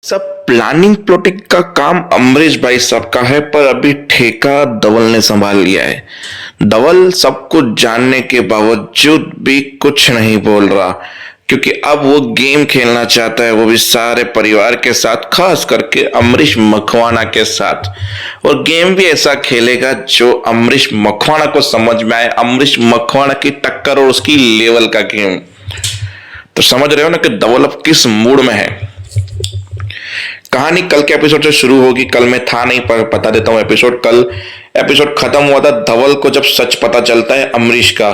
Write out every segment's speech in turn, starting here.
सब planning plotting का काम अमरीश भाई साहब का है, पर अभी ठेका धवल ने संभाल लिया है। धवल सब कुछ जानने के बावजूद भी कुछ नहीं बोल रहा, क्योंकि अब वो गेम खेलना चाहता है, वो भी सारे परिवार के साथ, खास करके अमरीश मकवाना के साथ। और गेम भी ऐसा खेलेगा जो अमरीश मकवाना को समझ में आए, अमरीश मकवाना की टक्कर और उसकी लेवल का गेम। तो समझ रहे हो ना कि धवल अब किस मूड में है। कहानी कल के एपिसोड से शुरू होगी। कल मैं था नहीं, पर बता देता हूँ एपिसोड। कल एपिसोड खत्म हुआ था धवल को जब सच पता चलता है अमरीश का,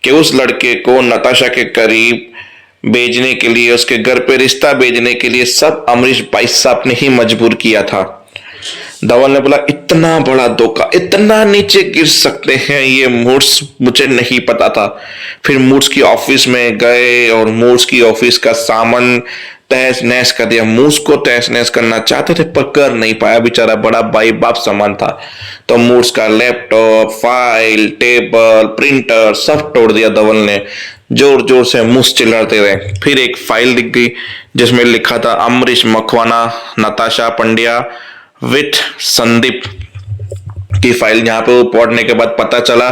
कि उस लड़के को नताशा के करीब भेजने के लिए, उसके घर पे रिश्ता भेजने के लिए सब अमरीश भाई साहब ने ही मजबूर किया था। धवल ने बोला इतना बड़ा धोखा, इतना नीचे गिर सकते हैं ये मूड्स, मुझे नहीं पता था। फिर मूड्स की ऑफिस में गए और मूड्स की ऑफिस का सामान तहस नहस कर दिया। मूड्स को तहस नहस करना चाहते थे पर कर नहीं पाया, बेचारा बड़ा भाई बाप समान था। तो मूड्स का लैपटॉप, फाइल, टेबल, प्रिंटर सब तोड़ दिया धवल ने। जोर जोर से मुंह चिल्लाते रहे। फिर एक फाइल दिख गई जिसमें लिखा था अमरीश मकवाना, नताशा पंड्या विथ संदीप की फाइल। यहाँ पे वो पढ़ने के बाद पता चला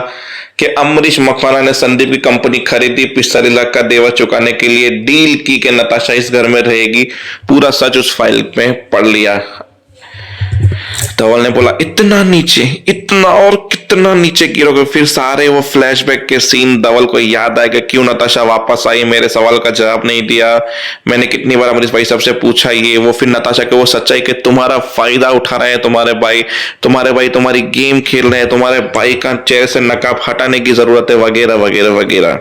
कि अमरीश मकवाना ने संदीप की कंपनी खरीदी 45 लाख का देवा चुकाने के लिए, डील की कि नताशा इस घर में रहेगी। पूरा सच उस फाइल में पढ़ लिया। धवल ने बोला इतना नीचे, इतना और कितना नीचे गिरोगे। फिर सारे वो फ्लैशबैक के सीन धवल को याद आएगा, क्यों नताशा वापस आई, मेरे सवाल का जवाब नहीं दिया, मैंने कितनी बार अमरीश भाई सबसे पूछा ये वो। फिर नताशा के वो सच्चाई कि तुम्हारा फायदा उठा रहे हैं तुम्हारे भाई तुम्हारी गेम खेल रहे हैं, तुम्हारे भाई का चेहरे से नकाब हटाने की जरूरत है, वगैरह वगैरह वगैरह।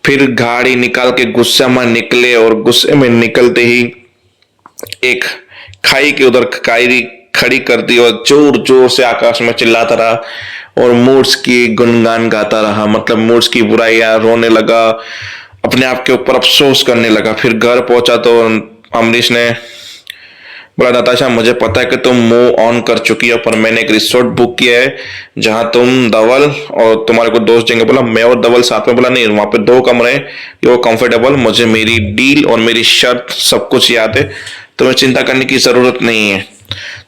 फिर गाड़ी निकाल के गुस्से में निकले और गुस्से में निकलते ही एक खाई के उधर गाड़ी खड़ी कर दी और जोर जोर से आकाश में चिल्लाता रहा और मूड्स की गुणगान गाता रहा। मतलब मूड्स की बुराइयां, रोने लगा, अपने आप के ऊपर अफसोस करने लगा। फिर घर पहुंचा तो अमरीश ने बोला नताशा मुझे पता है कि तुम मूव ऑन कर चुकी हो, पर मैंने एक रिसोर्ट बुक किया है जहां तुम, धवल और तुम्हारे को दोस्त जाएंगे। बोला मैं और धवल साथ में। बोला नहीं, वहां पे 2 कमरे हैं, वो कंफर्टेबल, मुझे मेरी डील और मेरी शर्त सब कुछ याद है, तुम्हें चिंता करने की जरूरत नहीं है।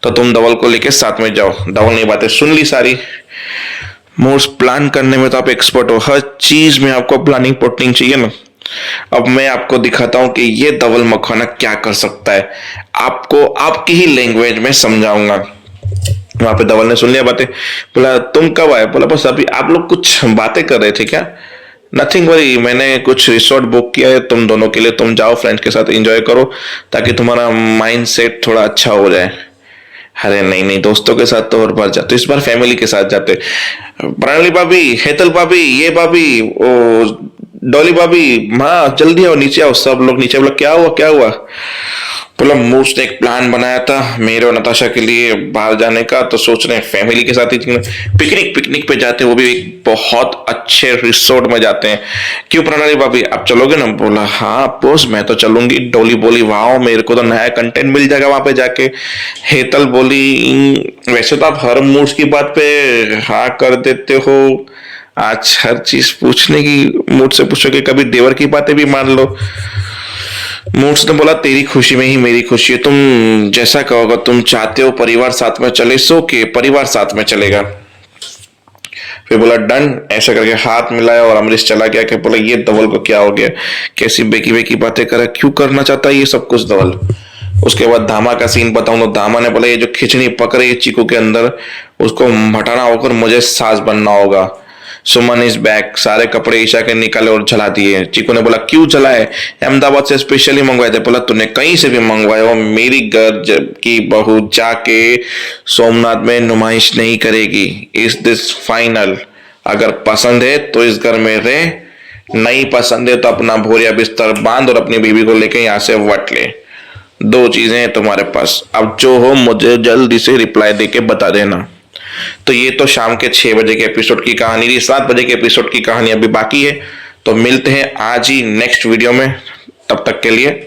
तो तुम धवल को लेके साथ में जाओ। धवल ने बातें सुन ली सारी। मूड्स प्लान करने में तो आप एक्सपर्ट हो, हर चीज में आपको प्लानिंग प्लॉटिंग चाहिए ना। अब मैं आपको दिखाता हूं कि ये धवल मकवाना क्या कर सकता है, आपको आपकी ही लैंग्वेज में समझाऊंगा। वहां पे धवल ने सुन लिया बातें। बोला तुम कब आए? बोला बस अभी। आप लोग कुछ बातें कर रहे थे क्या? नथिंग वरी, मैंने कुछ रिसोर्ट बुक किया है तुम दोनों के लिए, तुम जाओ फ्रेंड्स के साथ एंजॉय करो ताकि तुम्हारा माइंड सेट थोड़ा अच्छा हो जाए। अरे नहीं नहीं, दोस्तों के साथ तो और बार जाते, इस बार फैमिली के साथ जाते। प्रणाली भाभी, हेतल भाभी, ये भाभी, ओ डॉली भाभी, हाँ जल्दी आओ, नीचे आओ। सब लोग नीचे। बोला क्या हुआ क्या हुआ? बोला मूड्स ने एक प्लान बनाया था मेरे और नताशा के लिए बाहर जाने का, तो सोच रहे हैं फैमिली के साथ ही पिकनिक पे जाते हैं, वो भी एक बहुत अच्छे रिसोर्ट में जाते हैं। क्यों प्रणाली भाभी आप चलोगे ना? बोला हाँ बॉस मैं तो चलूंगी। डोली बोली वाह मेरे को तो नया कंटेंट मिल जाएगा वहां पे जाके। हेतल बोली वैसे तो आप हर मूड्स की बात पे हाँ कर देते हो, आज हर चीज पूछने की मूड से पूछोगे, कभी देवर की बातें भी मान लो। मूड्स ने बोला तेरी खुशी में ही मेरी खुशी है, तुम जैसा कहोगे। तुम चाहते हो परिवार साथ में चले, सो के परिवार साथ में चलेगा। फिर बोला डन। ऐसा करके हाथ मिलाया और अमरीश चला गया। कि बोला ये धवल को क्या हो गया, कैसी बेकी बेकी बातें करे, क्यों करना चाहता है ये सब कुछ धवल। उसके बाद धामा का सीन बताऊं तो धामा ने बोला ये जो खिचड़ी पक रही है चीकू के अंदर, उसको हटाना होकर मुझे सास बनना होगा। सुमन इज बैक। सारे कपड़े ईशा के निकाले और जला दिए। चीकू ने बोला क्यों जलाए? अहमदाबाद से स्पेशली मंगवाए थे। बोला तूने कहीं से भी मंगवाए हो, मेरी घर की बहू जाके सोमनाथ में नुमाइश नहीं करेगी। Is this final? अगर पसंद है तो इस घर में रहे, नहीं पसंद है तो अपना भोरिया बिस्तर बांध और अपनी बीवी को लेके यहाँ से वट ले। 2 चीजें हैं तुम्हारे पास, अब जो हो मुझे जल्दी से रिप्लाई देके बता देना। तो ये तो शाम के 6 बजे के एपिसोड की कहानी थी। 7 बजे के एपिसोड की कहानी अभी बाकी है। तो मिलते हैं आज ही नेक्स्ट वीडियो में, तब तक के लिए